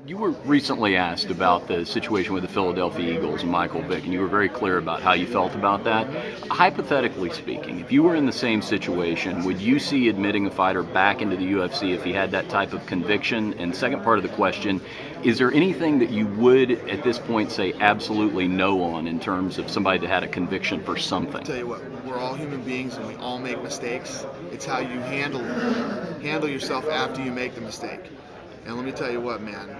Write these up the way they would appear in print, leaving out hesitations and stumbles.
You were recently asked about the situation with the Philadelphia Eagles and Michael Vick, and you were very clear about how you felt about that. Hypothetically speaking, if you were in the same situation, would you see admitting a fighter back into the UFC if he had that type of conviction? And second part of the question, is there anything that you would at this point say absolutely no on in terms of somebody that had a conviction for something? I'll tell you what, we're all human beings and we all make mistakes. It's how you handle yourself after you make the mistake. And let me tell you what, man,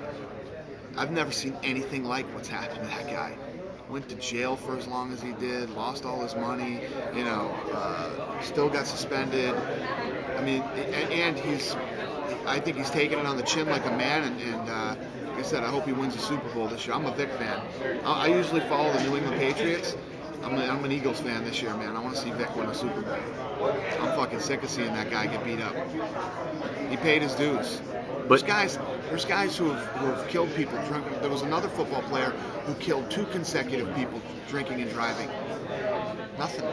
I've never seen anything like what's happened to that guy. Went to jail for as long as he did, lost all his money, still got suspended. I mean, and I think he's taking it on the chin like a man, and like I said, I hope he wins the Super Bowl this year. I'm a Vic fan. I usually follow the New England Patriots. I'm an Eagles fan this year, man. I want to see Vic win a Super Bowl. I'm fucking sick of seeing that guy get beat up. He paid his dues. There's guys who have killed people drinking. There was another football player who killed 2 consecutive people drinking and driving. Nothing.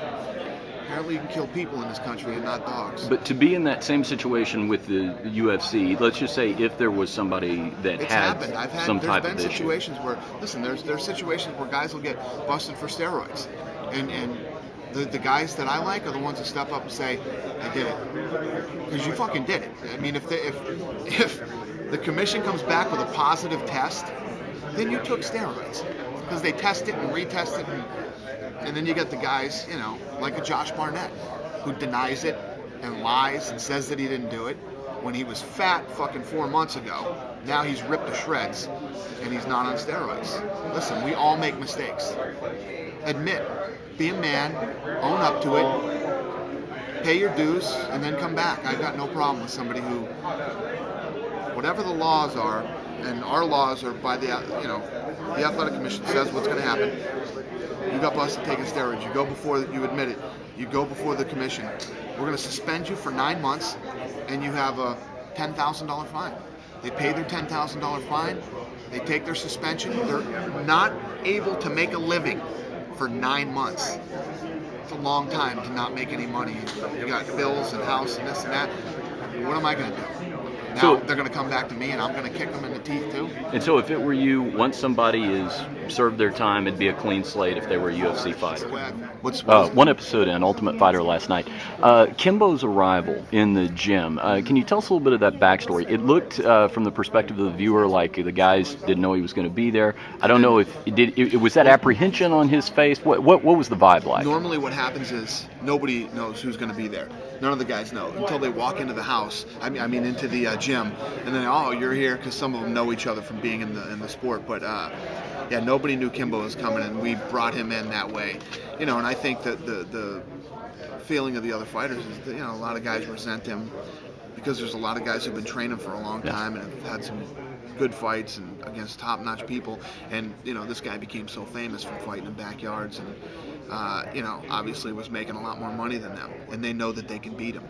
Apparently you can kill people in this country and not dogs. But to be in that same situation with the UFC, let's just say if there was somebody that had some type of issue. There's been situations where, listen, there's situations where guys will get busted for steroids. And the guys that I like are the ones that step up and say, I did it. Because you fucking did it. I mean, if the commission comes back with a positive test, then you took steroids. Because they test it and retest it. And then you get the guys, like a Josh Barnett, who denies it and lies and says that he didn't do it when he was fat fucking 4 months ago. Now he's ripped to shreds and he's not on steroids. Listen, we all make mistakes. Admit, be a man, own up to it, pay your dues, and then come back. I've got no problem with somebody who, whatever the laws are, and our laws are by the athletic commission says what's going to happen. You got busted taking steroids. You go before you admit it. You go before the commission. We're going to suspend you for 9 months, and you have a $10,000 fine. They pay their $10,000 fine. They take their suspension. They're not able to make a living for 9 months. It's a long time to not make any money. You got bills and house and this and that. What am I going to do? Now they're going to come back to me and I'm going to kick them in the teeth too. And so if it were you, once somebody is served their time, it'd be a clean slate if they were a UFC fighter. One episode in Ultimate Fighter last night. Kimbo's arrival in the gym. Can you tell us a little bit of that backstory? It looked, from the perspective of the viewer, like the guys didn't know he was going to be there. I don't know if it was that apprehension on his face. What was the vibe like? Normally what happens is nobody knows who's going to be there. None of the guys know until they walk into the house. I mean into the gym, and then you're here because some of them know each other from being in the sport. But nobody knew Kimbo was coming, and we brought him in that way. And I think that the feeling of the other fighters is that, a lot of guys resent him because there's a lot of guys who've been training for a long time and have had some good fights and against top-notch people. And this guy became so famous from fighting in backyards and. Obviously was making a lot more money than them, and they know that they can beat him.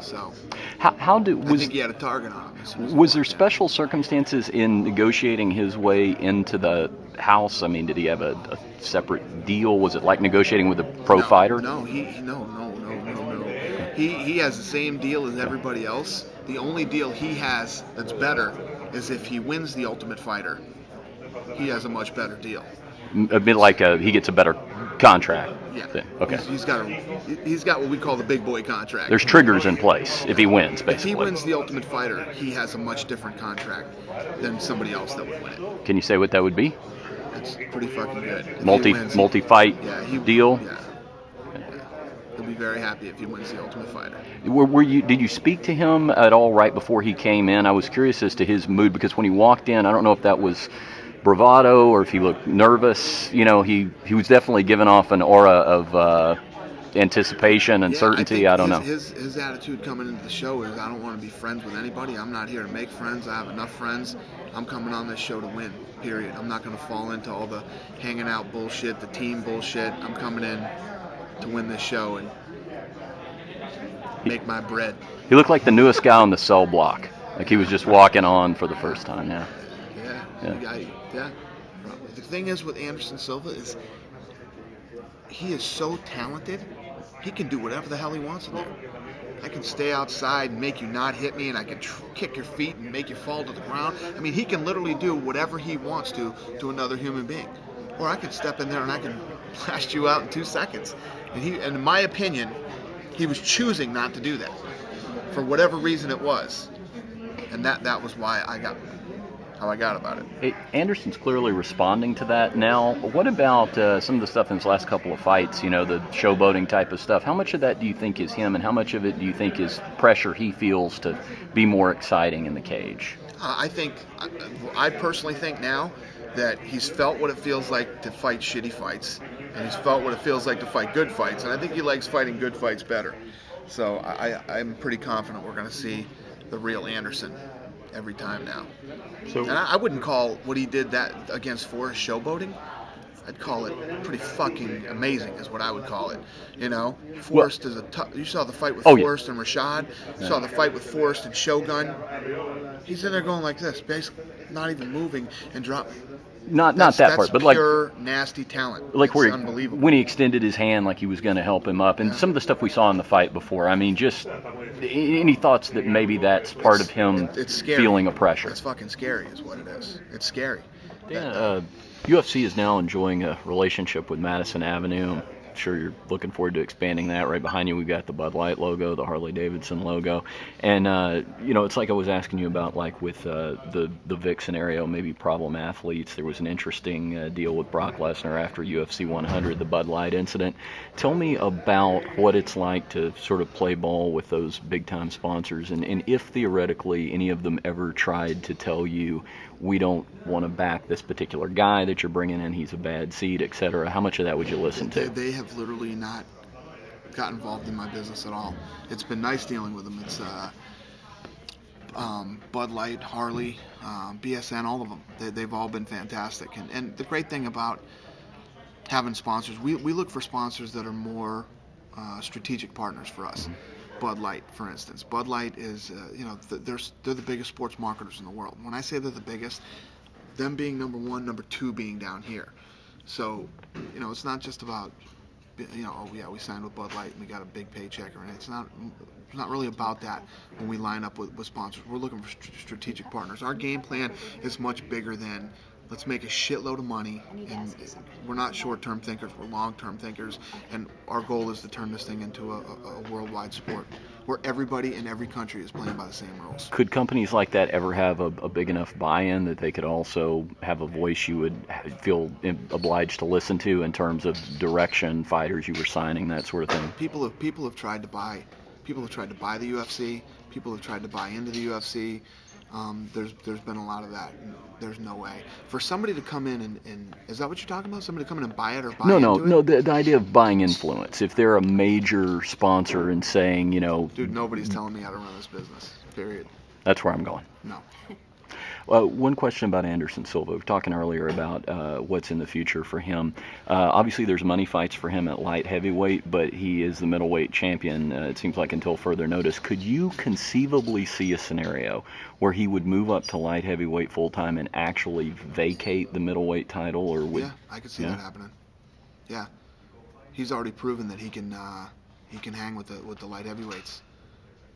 So, I think he had a target on him. Was there special circumstances in negotiating his way into the house? I mean, did he have a separate deal? Was it like negotiating with a pro fighter? No. He has the same deal as everybody else. The only deal he has that's better is if he wins the Ultimate Fighter. He has a much better deal. A bit like he gets a better contract. Yeah. Okay. He's got what we call the big boy contract. There's triggers in place if he wins, basically. If he wins the Ultimate Fighter, he has a much different contract than somebody else that would win it. Can you say what that would be? It's pretty fucking good. Multi-fight deal. Yeah. He'll be very happy if he wins the Ultimate Fighter. Did you speak to him at all right before he came in? I was curious as to his mood because when he walked in, I don't know if that was bravado or if he looked nervous. He was definitely giving off an aura of anticipation and certainty. I don't know. His attitude coming into the show is, I don't want to be friends with anybody. I'm not here to make friends. I have enough friends. I'm coming on this show to win, period. I'm not going to fall into all the hanging out bullshit, the team bullshit. I'm coming in to win this show and make my bread. He looked like the newest guy on the cell block. Like he was just walking on for the first time, Yeah. The thing is with Anderson Silva is he is so talented, he can do whatever the hell he wants in there. I can stay outside and make you not hit me, and I can kick your feet and make you fall to the ground. I mean, he can literally do whatever he wants to another human being. Or I can step in there and I can blast you out in 2 seconds. And in my opinion, he was choosing not to do that for whatever reason it was. And that was why I got how I got about it. Hey, Anderson's clearly responding to that now. What about some of the stuff in his last couple of fights, the showboating type of stuff? How much of that do you think is him, and how much of it do you think is pressure he feels to be more exciting in the cage? I personally think now that he's felt what it feels like to fight shitty fights, and he's felt what it feels like to fight good fights, and I think he likes fighting good fights better. So I'm pretty confident we're going to see the real Anderson every time now. And I wouldn't call what he did that against Forrest showboating. I'd call it pretty fucking amazing, is what I would call it. Forrest is a tough. You saw the fight with Forrest and Rashad. You saw the fight with Forrest and Shogun. He's in there going like this, basically not even moving and dropping. Not that part, but like pure nasty talent. Like where unbelievable. When he extended his hand like he was going to help him up, and some of the stuff we saw in the fight before. I mean, just any thoughts that maybe that's part of him feeling a pressure? It's fucking scary, is what it is. It's scary. Yeah. UFC is now enjoying a relationship with Madison Avenue. I'm sure you're looking forward to expanding that. Right behind you, we've got the Bud Light logo, the Harley Davidson logo, and it's like I was asking you about, like with the Vick scenario, maybe problem athletes. There was an interesting deal with Brock Lesnar after UFC 100, the Bud Light incident. Tell me about what it's like to sort of play ball with those big time sponsors, and if theoretically any of them ever tried to tell you, we don't want to back this particular guy that you're bringing in, he's a bad seed, etc. How much of that would you listen to? They have literally not got involved in my business at all. It's been nice dealing with them. It's Bud Light, Harley, BSN, all of them. They've all been fantastic. And the great thing about having sponsors, we look for sponsors that are more strategic partners for us. Bud Light, for instance. Bud Light is, they're the biggest sports marketers in the world. When I say they're the biggest, them being number one, number two being down here. So, it's not just about, we signed with Bud Light and we got a big paycheck, or it's not really about that when we line up with sponsors. We're looking for strategic partners. Our game plan is much bigger than let's make a shitload of money, and we're not short-term thinkers, we're long-term thinkers, and our goal is to turn this thing into a worldwide sport where everybody in every country is playing by the same rules. Could companies like that ever have a big enough buy-in that they could also have a voice you would feel obliged to listen to in terms of direction, fighters you were signing, that sort of thing? People have tried to buy the UFC, people have tried to buy into the UFC. There's been a lot of that. There's no way for somebody to come in and is that what you're talking about? Somebody to come in and buy it or buy into it? No. The idea of buying influence. If they're a major sponsor and saying, dude, nobody's telling me how to run this business. Period. That's where I'm going. No. One question about Anderson Silva. We were talking earlier about what's in the future for him. Obviously, there's money fights for him at light heavyweight, but he is the middleweight champion, it seems like, until further notice. Could you conceivably see a scenario where he would move up to light heavyweight full-time and actually vacate the middleweight title? Yeah, I could see that happening. Yeah. He's already proven that he can hang with the light heavyweights.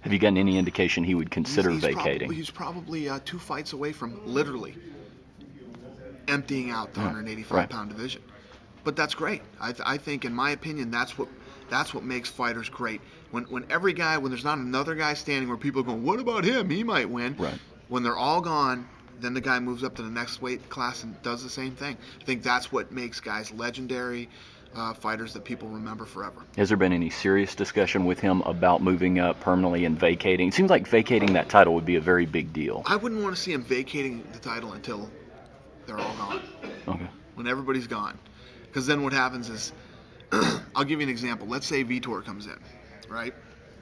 Have you gotten any indication he would consider vacating? He's probably 2 fights away from literally emptying out the 185-pound division. But that's great. I think, in my opinion, that's what makes fighters great. When there's not another guy standing where people are going, what about him? He might win. Right. When they're all gone, then the guy moves up to the next weight class and does the same thing. I think that's what makes guys legendary. Fighters that people remember forever. Has there been any serious discussion with him about moving up permanently and vacating? It seems like vacating that title would be a very big deal. I wouldn't want to see him vacating the title until they're all gone. Okay. When everybody's gone. Because then what happens is, I'll give you an example. Let's say Vitor comes in, right?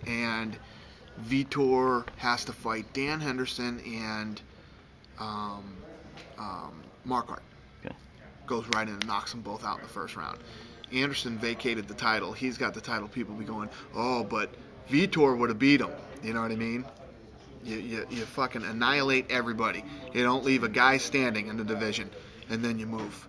And Vitor has to fight Dan Henderson and Marquardt. Okay. Goes right in and knocks them both out in the first round. Anderson vacated the title. He's got the title. People be going, oh, but Vitor would have beat him. You know what I mean? You fucking annihilate everybody. You don't leave a guy standing in the division, and then you move.